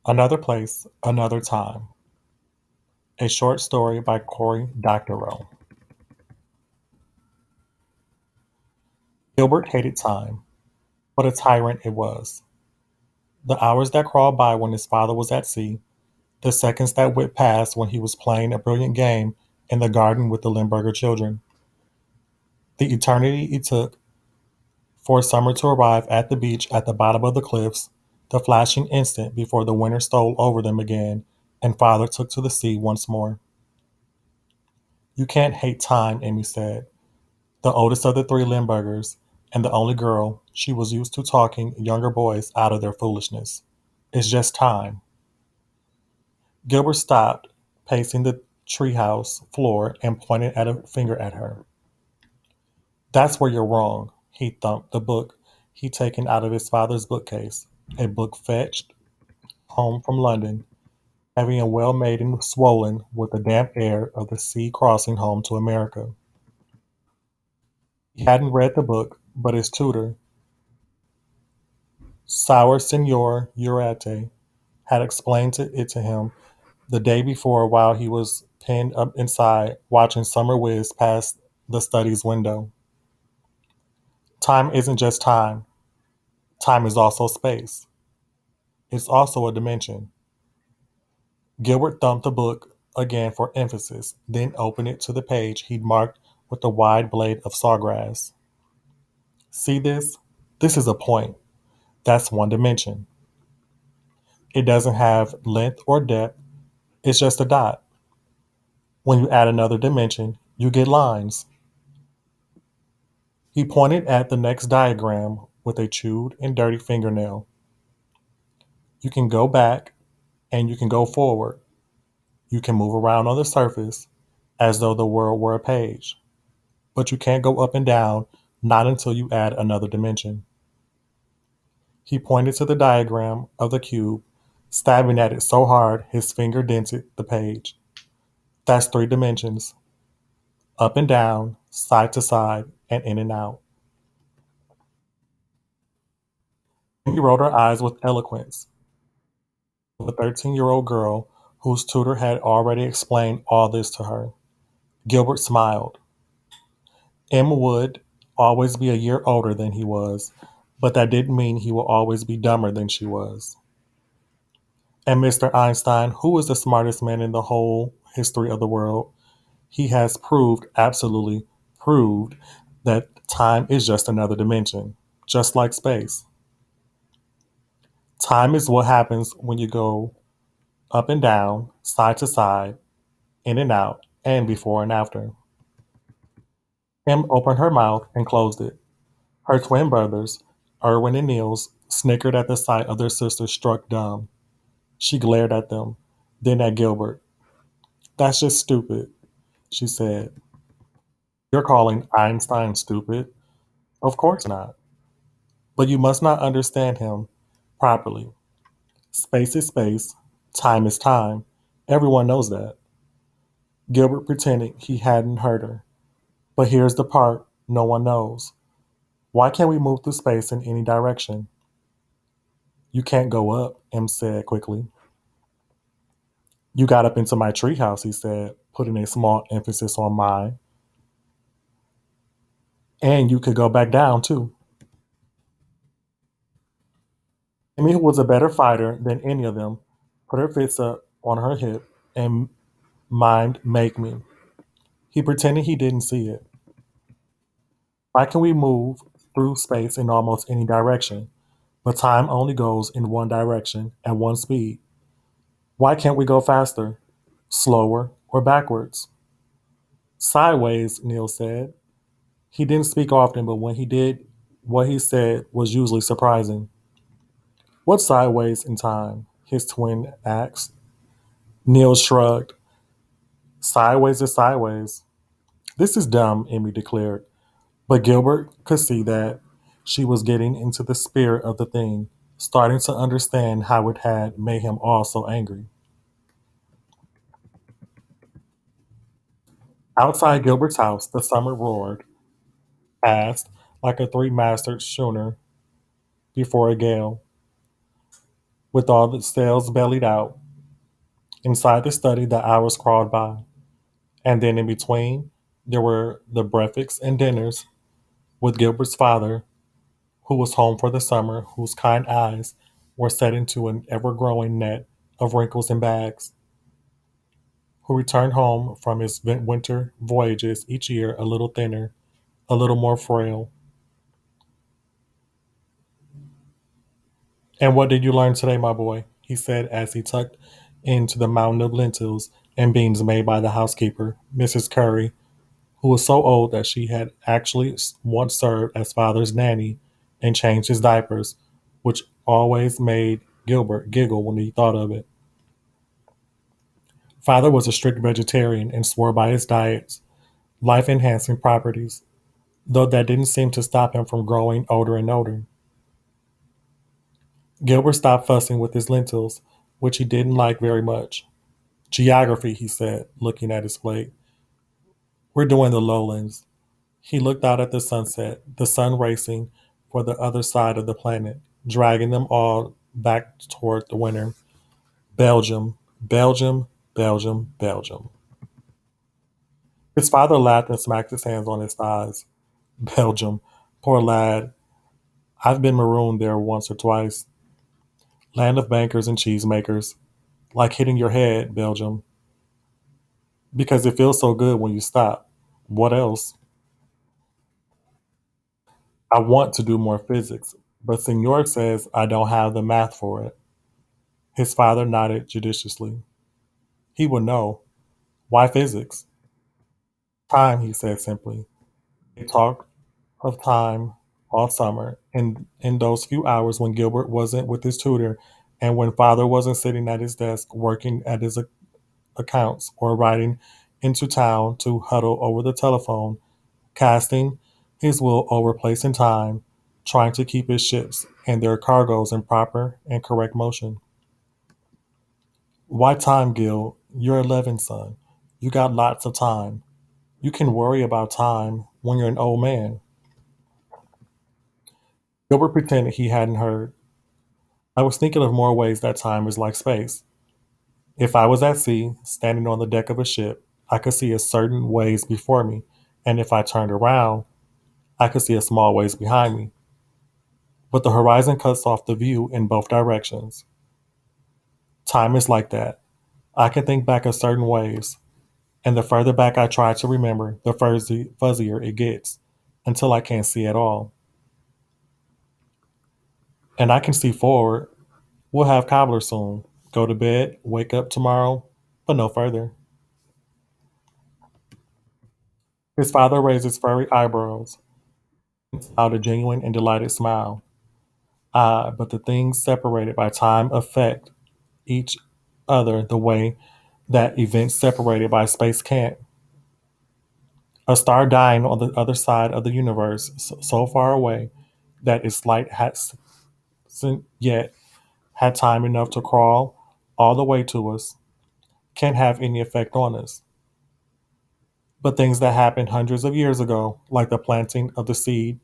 Another Place, Another Time. A short story by Cory Doctorow. Gilbert hated time. What a tyrant it was. The hours that crawled by when his father was at sea, the seconds that whipped past when he was playing a brilliant game in the garden with the Limburger children, the eternity it took for summer to arrive at the beach at the bottom of the cliffs, the flashing instant before the winter stole over them again and father took to the sea once more. You can't hate time, Emmy said. The oldest of the three Limburgers, and the only girl, she was used to talking younger boys out of their foolishness. It's just time. Gilbert stopped, pacing the treehouse floor, and pointed at a finger at her. That's where you're wrong. He thumped the book he'd taken out of his father's bookcase, a book fetched home from London, heavy and well made and swollen with the damp air of the sea crossing home to America. He hadn't read the book, but his tutor, Sour Senor Urate, had explained it to him the day before while he was pinned up inside watching summer whiz past the study's window. Time isn't just time. Time is also space. It's also a dimension. Gilbert thumped the book again for emphasis, then opened it to the page he'd marked with a wide blade of sawgrass. See this? This is a point. That's one dimension. It doesn't have length or depth, it's just a dot. When you add another dimension, you get lines. He pointed at the next diagram with a chewed and dirty fingernail. You can go back and you can go forward. You can move around on the surface as though the world were a page. But you can't go up and down, not until you add another dimension. He pointed to the diagram of the cube, stabbing at it so hard his finger dented the page. That's three dimensions: up and down, side to side, and in and out. Amy rolled her eyes with eloquence of a 13-year-old girl whose tutor had already explained all this to her. Gilbert smiled. Em would always be a year older than he was, but that didn't mean he would always be dumber than she was. And Mr. Einstein, who is the smartest man in the whole history of the world, he has proved, absolutely proved, that time is just another dimension, just like space. Time is what happens when you go up and down, side to side, in and out, and before and after. Em opened her mouth and closed it. Her twin brothers, Erwin and Niels, snickered at the sight of their sister struck dumb. She glared at them, then at Gilbert. That's just stupid, she said. You're calling Einstein stupid? Of course not. But you must not understand him properly. Space is space, time is time. Everyone knows that. Gilbert pretended he hadn't heard her. But here's the part no one knows. Why can't we move through space in any direction? You can't go up, Em said quickly. You got up into my treehouse, he said, putting a small emphasis on mine. And you could go back down, too. Emmy, who was a better fighter than any of them, put her fists up on her hip and mimed make me. He pretended he didn't see it. Why can we move through space in almost any direction, but time only goes in one direction at one speed? Why can't we go faster, slower, or backwards? Sideways, Neil said. He didn't speak often, but when he did, what he said was usually surprising. What's sideways in time? His twin asked. Neil shrugged. Sideways is sideways. This is dumb, Emmy declared. But Gilbert could see that she was getting into the spirit of the thing, starting to understand how it had made him all so angry. Outside Gilbert's house, the summer roared past like a three-masted schooner before a gale. with all the cells bellied out. Inside the study, the hours crawled by. And then in between, there were the breakfasts and dinners with Gilbert's father, who was home for the summer, whose kind eyes were set into an ever growing net of wrinkles and bags, who returned home from his winter voyages each year a little thinner, a little more frail. "And what did you learn today, my boy?" he said as he tucked into the mountain of lentils and beans made by the housekeeper, Mrs. Curry, who was so old that she had actually once served as father's nanny and changed his diapers, which always made Gilbert giggle when he thought of it. Father was a strict vegetarian and swore by his diet's life enhancing properties, though that didn't seem to stop him from growing older and older. Gilbert stopped fussing with his lentils, which he didn't like very much. "Geography," he said, looking at his plate. "We're doing the lowlands." He looked out at the sunset, the sun racing for the other side of the planet, dragging them all back toward the winter. Belgium, Belgium, Belgium, Belgium. His father laughed and smacked his hands on his thighs. "Belgium, poor lad. I've been marooned there once or twice. Land of bankers and cheesemakers. Like hitting your head, Belgium. Because it feels so good when you stop. What else? I want to do more physics, but Senor says I don't have the math for it." His father nodded judiciously. He would know. "Why physics?" "Time," he said simply. They talked of time all summer, and in those few hours when Gilbert wasn't with his tutor and when father wasn't sitting at his desk working at his accounts or riding into town to huddle over the telephone, casting his will over place and time, trying to keep his ships and their cargoes in proper and correct motion. "Why time, Gil? You're 11, son. You got lots of time. You can worry about time when you're an old man." Gilbert pretended he hadn't heard. "I was thinking of more ways that time is like space. If I was at sea, standing on the deck of a ship, I could see a certain ways before me, and if I turned around, I could see a small ways behind me. But the horizon cuts off the view in both directions. Time is like that. I can think back a certain ways, and the further back I try to remember, the fuzzier it gets, until I can't see at all. And I can see forward. We'll have cobbler soon. Go to bed, wake up tomorrow, but no further." His father raised his furry eyebrows out a genuine and delighted smile. "Ah, but the things separated by time affect each other the way that events separated by space can't. A star dying on the other side of the universe, so far away that its light hasn't yet had time enough to crawl all the way to us, can't have any effect on us. But things that happened hundreds of years ago, like the planting of the seed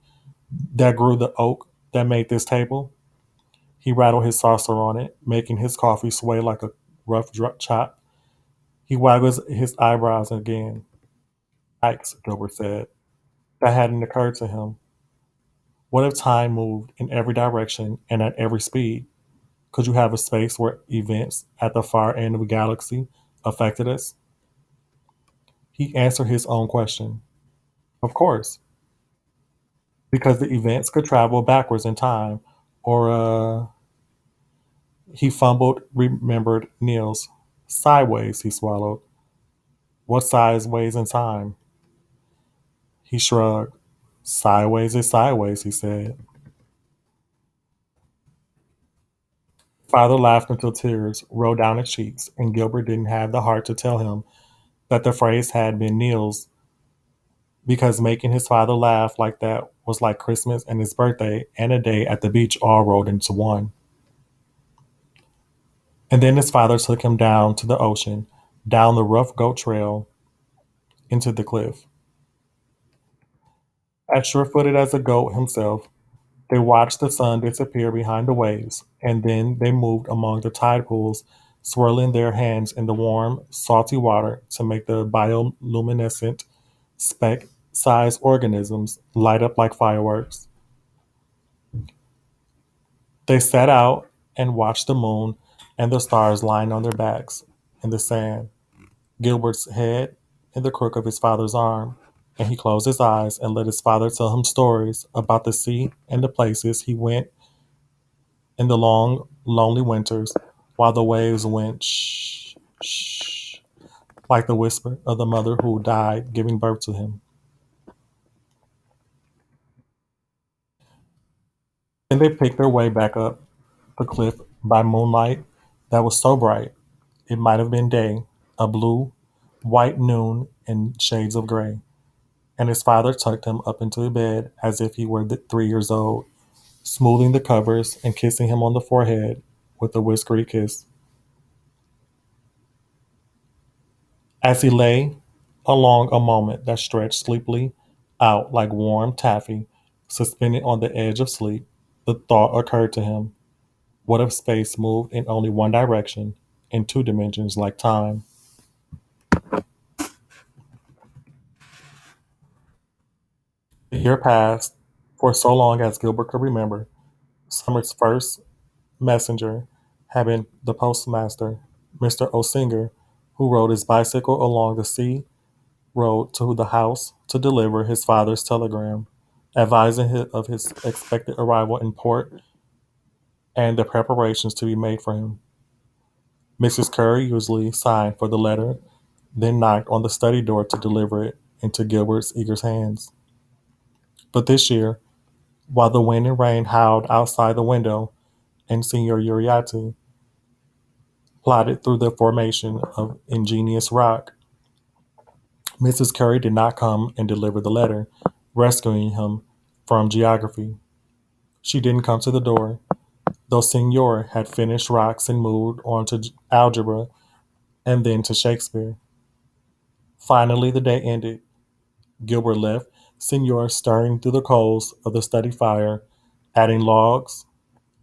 that grew the oak that made this table," he rattled his saucer on it, making his coffee sway like a rough chop. He waggled his eyebrows again. "Yikes," Gilbert said. That hadn't occurred to him. What if time moved in every direction and at every speed? Could you have a space where events at the far end of the galaxy affected us? He answered his own question. Of course, because the events could travel backwards in time, or he fumbled, remembered Niels. Sideways, he swallowed. What sideways in time? He shrugged. Sideways is sideways, he said. Father laughed until tears rolled down his cheeks, and Gilbert didn't have the heart to tell him that the phrase had been Niels, because making his father laugh like that was like Christmas and his birthday and a day at the beach all rolled into one. And then his father took him down to the ocean, down the rough goat trail into the cliff. As sure footed as a goat himself, They watched the sun disappear behind the waves, and then they moved among the tide pools, swirling their hands in the warm, salty water to make the bioluminescent, speck sized organisms light up like fireworks. They sat out and watched the moon and the stars lying on their backs in the sand, Gilbert's head in the crook of his father's arm, and he closed his eyes and let his father tell him stories about the sea and the places he went in the long, lonely winters, while the waves went shh, shh, like the whisper of the mother who died giving birth to him. Then they picked their way back up the cliff by moonlight that was so bright it might have been day, a blue, white noon in shades of gray. And his father tucked him up into bed as if he were 3 years old, smoothing the covers and kissing him on the forehead with a whiskery kiss. As he lay along a moment that stretched sleepily out like warm taffy, suspended on the edge of sleep, the thought occurred to him: what if space moved in only one direction, in two dimensions like time? The year passed, for so long as Gilbert could remember. Summer's first messenger had been the postmaster, Mr. Osinger, who rode his bicycle along the sea road to the house to deliver his father's telegram, advising him of his expected arrival in port and the preparations to be made for him. Mrs. Curry usually signed for the letter, then knocked on the study door to deliver it into Gilbert's eager hands. But this year, while the wind and rain howled outside the window, and Signor Uriarte plodded through the formation of ingenious rock, Mrs. Curry did not come and deliver the letter, rescuing him from geography. She didn't come to the door, though Signor had finished rocks and moved on to algebra and then to Shakespeare. Finally, the day ended. Gilbert left Signor stirring through the coals of the study fire, adding logs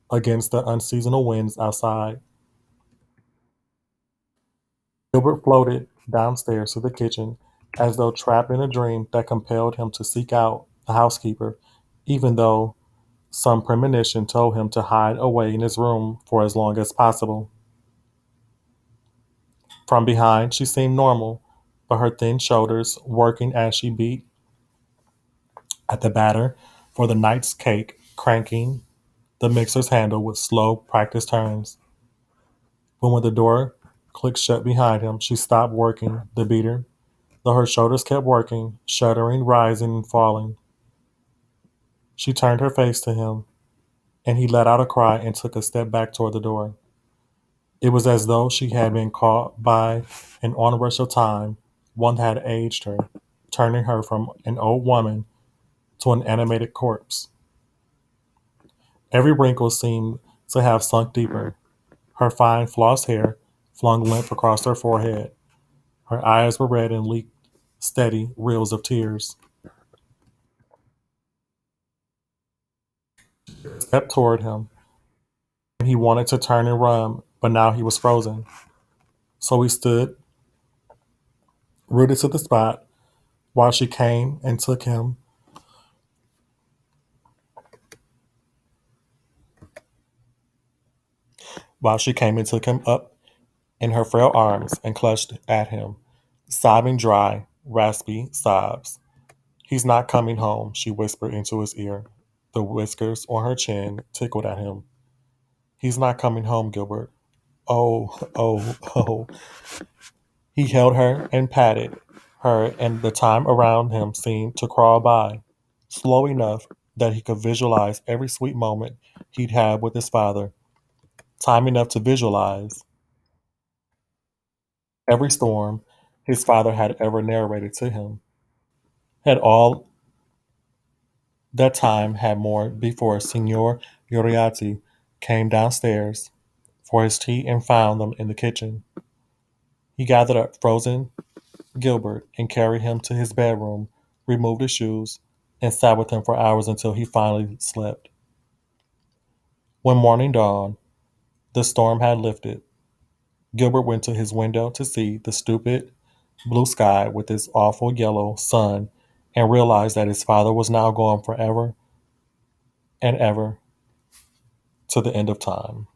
against the unseasonal winds outside. Gilbert floated downstairs to the kitchen as though trapped in a dream that compelled him to seek out the housekeeper, even though some premonition told him to hide away in his room for as long as possible. From behind, she seemed normal, but her thin shoulders working as she beat at the batter for the night's cake, cranking the mixer's handle with slow, practiced turns. But when the door clicked shut behind him, she stopped working the beater, though her shoulders kept working, shuddering, rising, and falling. She turned her face to him, and he let out a cry and took a step back toward the door. It was as though she had been caught by an onrush of time, one that had aged her, turning her from an old woman to an animated corpse. Every wrinkle seemed to have sunk deeper. Her fine floss hair flung limp across her forehead. Her eyes were red and leaked steady rills of tears. She stepped toward him, and he wanted to turn and run, but now he was frozen. So he stood, rooted to the spot, while she came and took him, while she came and took him up in her frail arms and clutched at him, sobbing dry, raspy sobs. He's not coming home, she whispered into his ear. The whiskers on her chin tickled at him. He's not coming home, Gilbert. Oh, oh, oh. He held her and patted her, and the time around him seemed to crawl by, slow enough that he could visualize every sweet moment he'd had with his father, time enough to visualize every storm his father had ever narrated to him. Had all that time had more before Signor Uriati came downstairs for his tea and found them in the kitchen. He gathered up frozen Gilbert and carried him to his bedroom, removed his shoes, and sat with him for hours until he finally slept. When morning dawned, the storm had lifted. Gilbert went to his window to see the stupid blue sky with its awful yellow sun and realized that his father was now gone forever and ever to the end of time.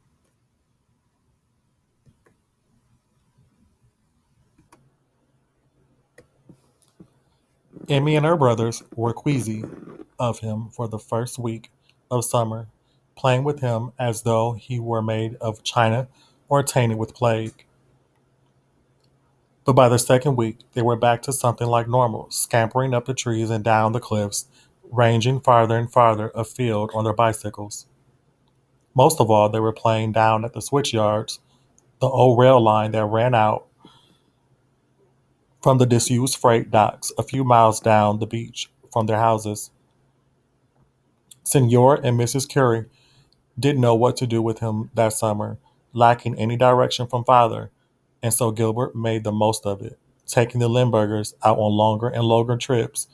Emmy and her brothers were queasy of him for the first week of summer, playing with him as though he were made of china or tainted with plague. But by the second week, they were back to something like normal, scampering up the trees and down the cliffs, ranging farther and farther afield on their bicycles. Most of all, they were playing down at the switch yards, the old rail line that ran out from the disused freight docks a few miles down the beach from their houses. Senor and Mrs. Curie didn't know what to do with him that summer, lacking any direction from father, and so Gilbert made the most of it, taking the Limburgers out on longer and longer trips,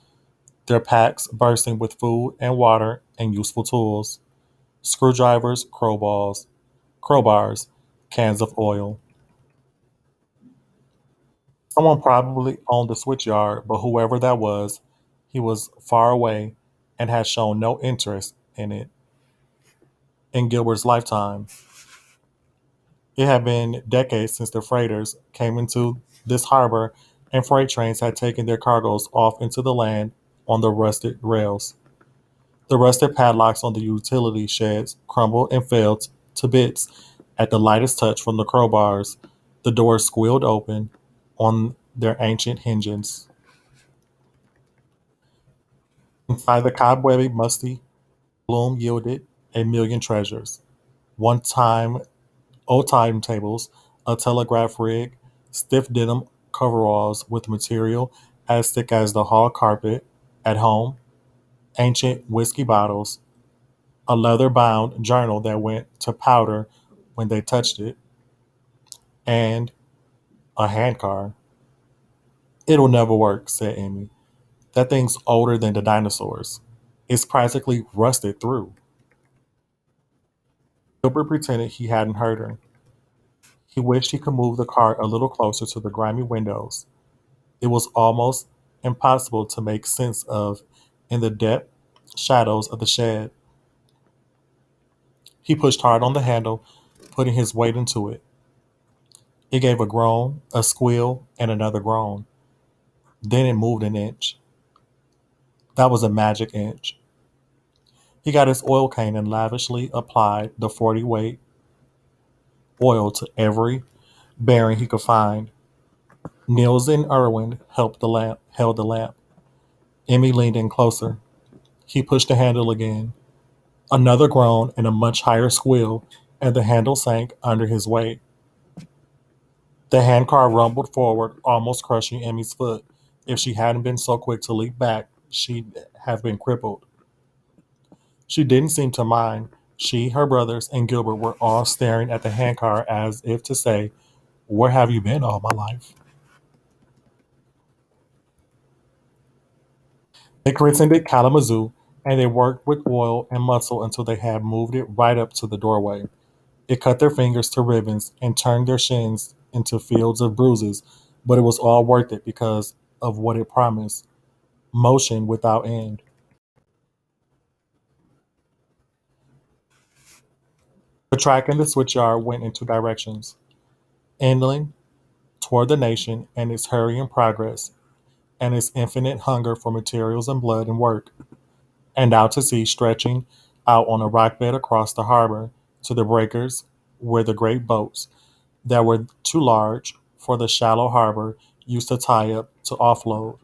their packs bursting with food and water and useful tools, screwdrivers, crowbars, cans of oil. Someone probably owned the switchyard, but whoever that was, he was far away and had shown no interest in it in Gilbert's lifetime. It had been decades since the freighters came into this harbor, and freight trains had taken their cargoes off into the land on the rusted rails. The rusted padlocks on the utility sheds crumbled and fell to bits at the lightest touch from the crowbars. The doors squealed open on their ancient hinges. Inside the cobwebby, musty gloom yielded a million treasures. One time old timetables, a telegraph rig, stiff denim coveralls with material as thick as the hall carpet at home, ancient whiskey bottles, a leather bound journal that went to powder when they touched it, and a handcar. It'll never work, said Amy. That thing's older than the dinosaurs. It's practically rusted through. Gilbert pretended he hadn't heard her. He wished he could move the cart a little closer to the grimy windows. It was almost impossible to make sense of in the depth shadows of the shed. He pushed hard on the handle, putting his weight into it. It gave a groan, a squeal, and another groan. Then it moved an inch. That was a magic inch. He got his oil cane and lavishly applied the 40 weight oil to every bearing he could find. Nils and Irwin held the lamp. Emmy leaned in closer. He pushed the handle again. Another groan and a much higher squeal, and the handle sank under his weight. The handcar rumbled forward, almost crushing Emmy's foot. If she hadn't been so quick to leap back, she'd have been crippled. She didn't seem to mind. She, her brothers, and Gilbert were all staring at the handcar as if to say, "Where have you been all my life?" They christened it Kalamazoo, and they worked with oil and muscle until they had moved it right up to the doorway. It cut their fingers to ribbons and turned their shins into fields of bruises, but it was all worth it because of what it promised: motion without end. The track and the switchyard went in two directions: inland toward the nation and its hurrying progress, and its infinite hunger for materials and blood and work, and out to sea, stretching out on a rock bed across the harbor to the breakers where the great boats that were too large for the shallow harbor used to tie up to offload.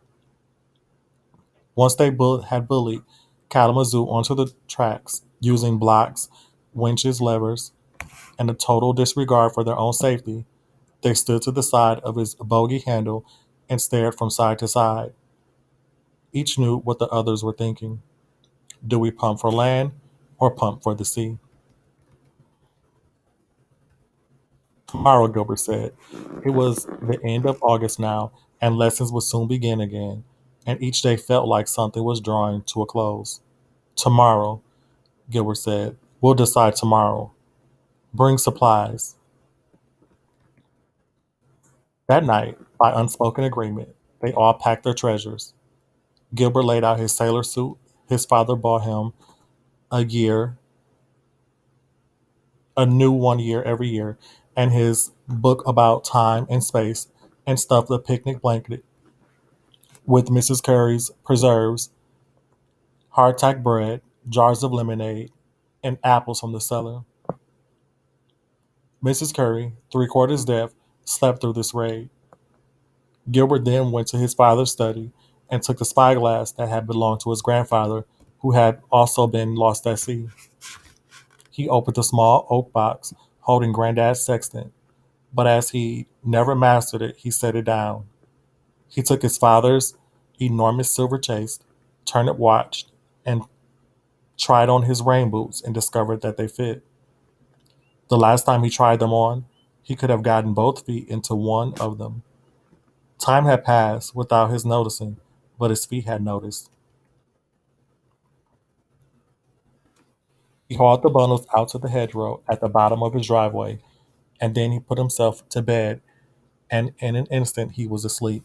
Once they had bullied Kalamazoo onto the tracks using blocks, winches, levers, and a total disregard for their own safety, they stood to the side of his bogey handle and stared from side to side. Each knew what the others were thinking. Do we pump for land or pump for the sea? Tomorrow, Gilbert said. It was the end of August now, and lessons would soon begin again, and each day felt like something was drawing to a close. Tomorrow, Gilbert said, We'll decide tomorrow. Bring supplies. That night, by unspoken agreement, they all packed their treasures. Gilbert laid out his sailor suit his father bought him a year, a new 1 year every year, and his book about time and space, and stuffed a picnic blanket with Mrs. Curry's preserves, hardtack bread, jars of lemonade, and apples from the cellar. Mrs. Curry, 3/4 deaf, slept through this raid. Gilbert then went to his father's study and took the spyglass that had belonged to his grandfather, who had also been lost at sea. He opened the small oak box holding Granddad's sextant, but as he never mastered it, he set it down. He took his father's enormous silver chase, turnip watch, and tried on his rain boots and discovered that they fit. The last time he tried them on, he could have gotten both feet into one of them. Time had passed without his noticing, but his feet had noticed. He hauled the bundles out to the hedgerow at the bottom of his driveway, and then he put himself to bed, and in an instant he was asleep.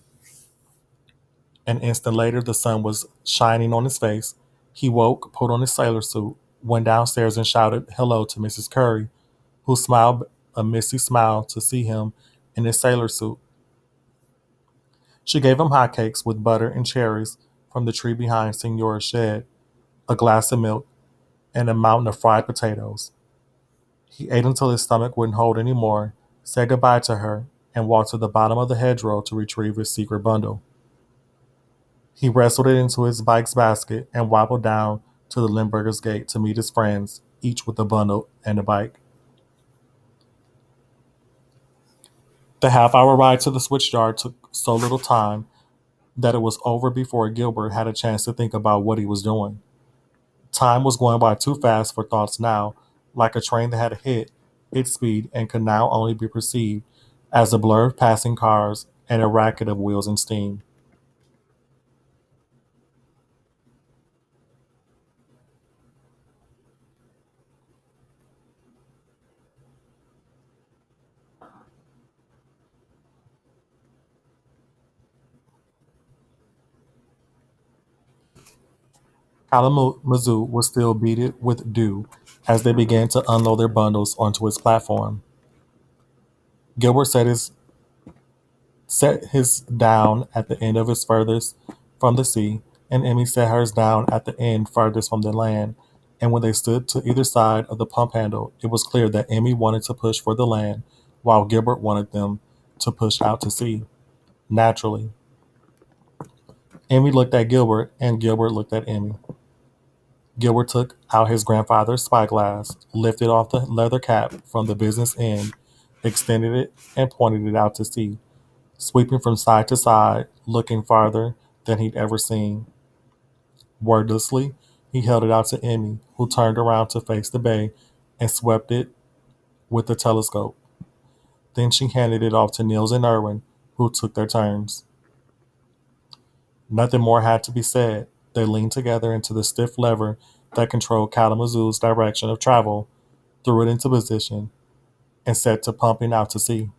An instant later, the sun was shining on his face. He woke, put on his sailor suit, went downstairs, and shouted hello to Mrs. Curry, who smiled a misty smile to see him in his sailor suit. She gave him hotcakes with butter and cherries from the tree behind Signora's shed, a glass of milk, and a mountain of fried potatoes. He ate until his stomach wouldn't hold any more, said goodbye to her, and walked to the bottom of the hedgerow to retrieve his secret bundle. He wrestled it into his bike's basket and wobbled down to the Limburger's gate to meet his friends, each with a bundle and a bike. The half-hour ride to the switchyard took so little time that it was over before Gilbert had a chance to think about what he was doing. Time was going by too fast for thoughts now, like a train that had hit its speed and could now only be perceived as a blur of passing cars and a racket of wheels and steam. Kalamazoo was still beaded with dew as they began to unload their bundles onto its platform. Gilbert set his down at the end of his furthest from the sea, and Emmy set hers down at the end furthest from the land. And when they stood to either side of the pump handle, it was clear that Emmy wanted to push for the land, while Gilbert wanted them to push out to sea. Naturally, Emmy looked at Gilbert, and Gilbert looked at Emmy. Gilbert took out his grandfather's spyglass, lifted off the leather cap from the business end, extended it, and pointed it out to sea, sweeping from side to side, looking farther than he'd ever seen. Wordlessly, he held it out to Emmy, who turned around to face the bay and swept it with the telescope. Then she handed it off to Niels and Irwin, who took their turns. Nothing more had to be said. They leaned together into the stiff lever that controlled Kalamazoo's direction of travel, threw it into position, and set to pumping out to sea.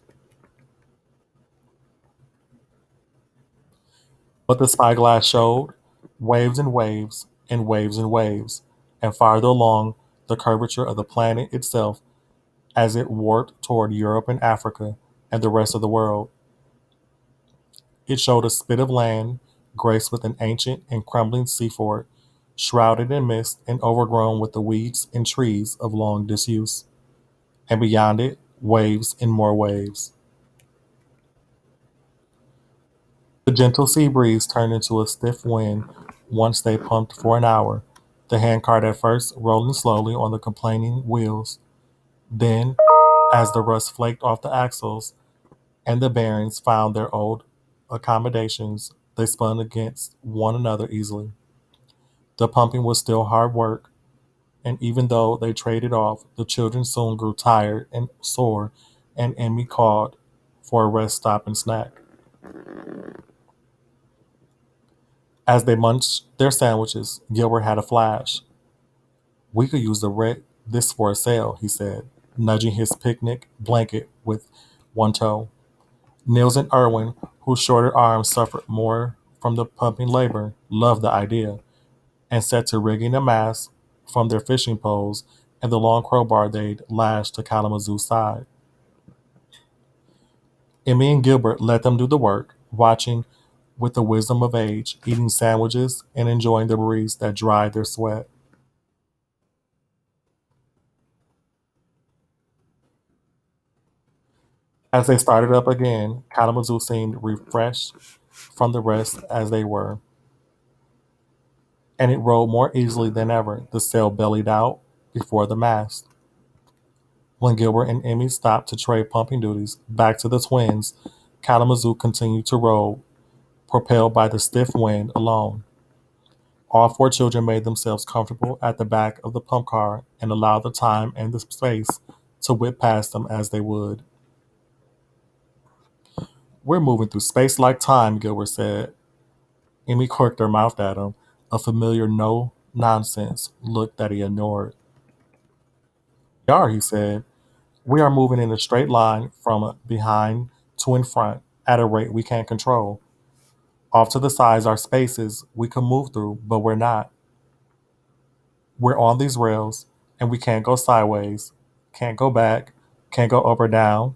But the spyglass showed waves and waves and waves and waves, and farther along the curvature of the planet itself as it warped toward Europe and Africa and the rest of the world. It showed a spit of land graced with an ancient and crumbling sea fort, shrouded in mist and overgrown with the weeds and trees of long disuse. And beyond it, waves and more waves. The gentle sea breeze turned into a stiff wind once they pumped for an hour, the handcart at first rolling slowly on the complaining wheels. Then, as the rust flaked off the axles and the bearings found their old accommodations, they spun against one another easily. The pumping was still hard work, and even though they traded off, the children soon grew tired and sore, and Emmy called for a rest stop and snack. As they munched their sandwiches, Gilbert had a flash. We could use the wreck This for a sale, he said, nudging his picnic blanket with one toe. Nils and Irwin, whose shorter arms suffered more from the pumping labor, loved the idea and set to rigging a mast from their fishing poles and the long crowbar they'd lashed to Kalamazoo's side. Emmy and Gilbert let them do the work, watching with the wisdom of age, eating sandwiches and enjoying the breeze that dried their sweat. As they started up again, Kalamazoo seemed refreshed from the rest as they were, and it rolled more easily than ever. The sail bellied out before the mast. When Gilbert and Emmy stopped to trade pumping duties back to the twins, Kalamazoo continued to roll, propelled by the stiff wind alone. All four children made themselves comfortable at the back of the pump car and allowed the time and the space to whip past them as they would. We're moving through space like time, Gilbert said. Emmy quirked her mouth at him, a familiar no nonsense look that he ignored. We are, he said. We are moving in a straight line from behind to in front at a rate we can't control. Off to the sides are spaces we can move through, but we're not. We're on these rails, and we can't go sideways, can't go back, can't go up or down.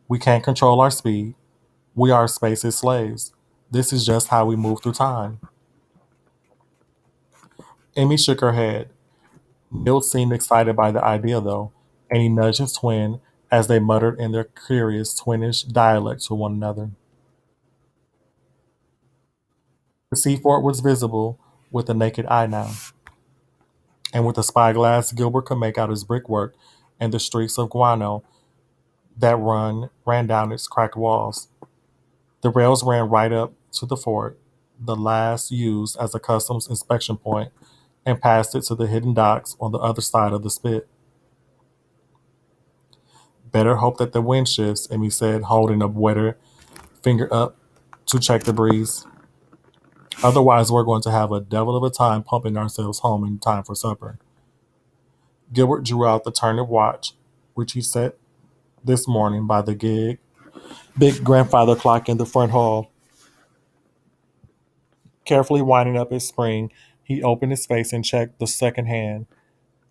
We can't control our speed. We are space's slaves. This is just how we move through time. Amy shook her head. Neil seemed excited by the idea, though, and he nudged his twin as they muttered in their curious twinish dialect to one another. The seafort was visible with the naked eye now, and with the spyglass, Gilbert could make out its brickwork and the streaks of guano that ran down its cracked walls. The rails ran right up to the fort, the last used as a customs inspection point, and passed it to the hidden docks on the other side of the spit. Better hope that the wind shifts, Emmy said, holding a wetter finger up to check the breeze. Otherwise, we're going to have a devil of a time pumping ourselves home in time for supper. Gilbert drew out the turnip watch, which he set this morning by the big grandfather clock in the front hall. Carefully winding up its spring, he opened his face and checked the second hand.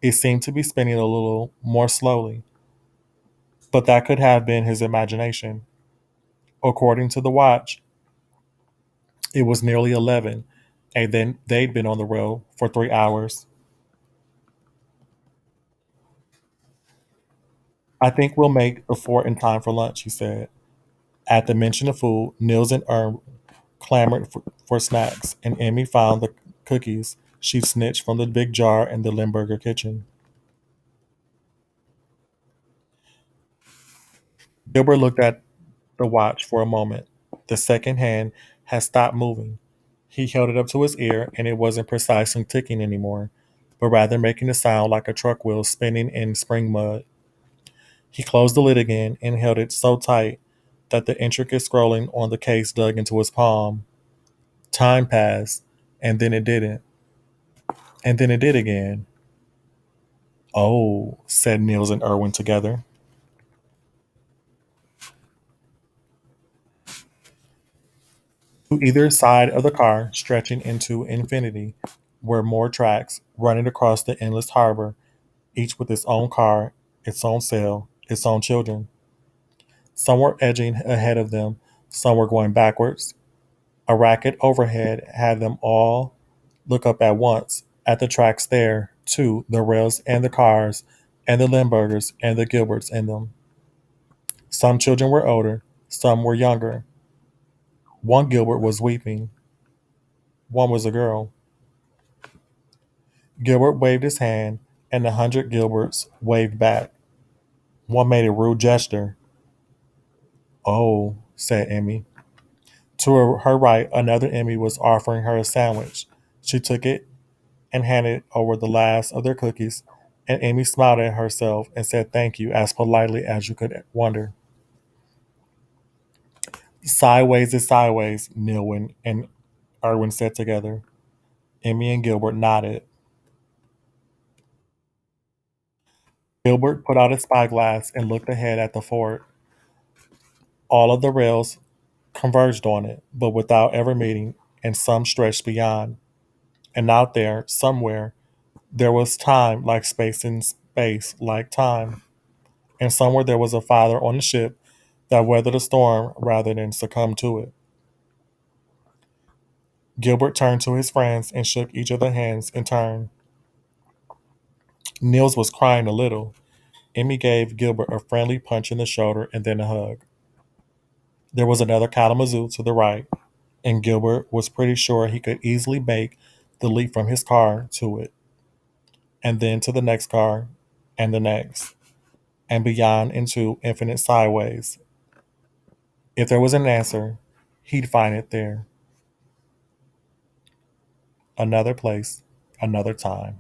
It seemed to be spinning a little more slowly, but that could have been his imagination. According to the watch, it was nearly 11, and then they'd been on the road for 3 hours. I think we'll make the fort in time for lunch, he said. At the mention of food, Nils and Erm clamored for snacks, and Emmy found the cookies she'd snitched from the big jar in the Limburger kitchen. Gilbert looked at the watch for a moment. The second hand had stopped moving. He held it up to his ear, and it wasn't precisely ticking anymore, but rather making a sound like a truck wheel spinning in spring mud. He closed the lid again and held it so tight that the intricate scrolling on the case dug into his palm. Time passed, and then it didn't, and then it did again. Oh, said Niels and Irwin together. To either side of the car, stretching into infinity, were more tracks running across the endless harbor, each with its own car, its own sail, its own children. Some were edging ahead of them, some were going backwards. A racket overhead had them all look up at once at the tracks there, too, the rails and the cars, and the Limburgers and the Gilberts in them. Some children were older, some were younger. One Gilbert was weeping, one was a girl. Gilbert waved his hand, and 100 Gilberts waved back. One made a rude gesture. Oh, said Emmy. To her right, another Emmy was offering her a sandwich. She took it and handed over the last of their cookies, and Amy smiled at herself and said thank you as politely as you could wonder. Sideways is sideways, Nilwyn and Irwin said together. Emmy and Gilbert nodded. Gilbert put out his spyglass and looked ahead at the fort. All of the rails converged on it, but without ever meeting, and some stretched beyond. And out there, somewhere, there was time like space and space like time. And somewhere there was a father on the ship that weathered a storm rather than succumb to it. Gilbert turned to his friends and shook each of their hands in turn. Nils was crying a little. Emmy gave Gilbert a friendly punch in the shoulder and then a hug. There was another Kalamazoo to the right, and Gilbert was pretty sure he could easily make the leap from his car to it, and then to the next car, and the next, and beyond into infinite sideways. If there was an answer, he'd find it there. Another place, another time.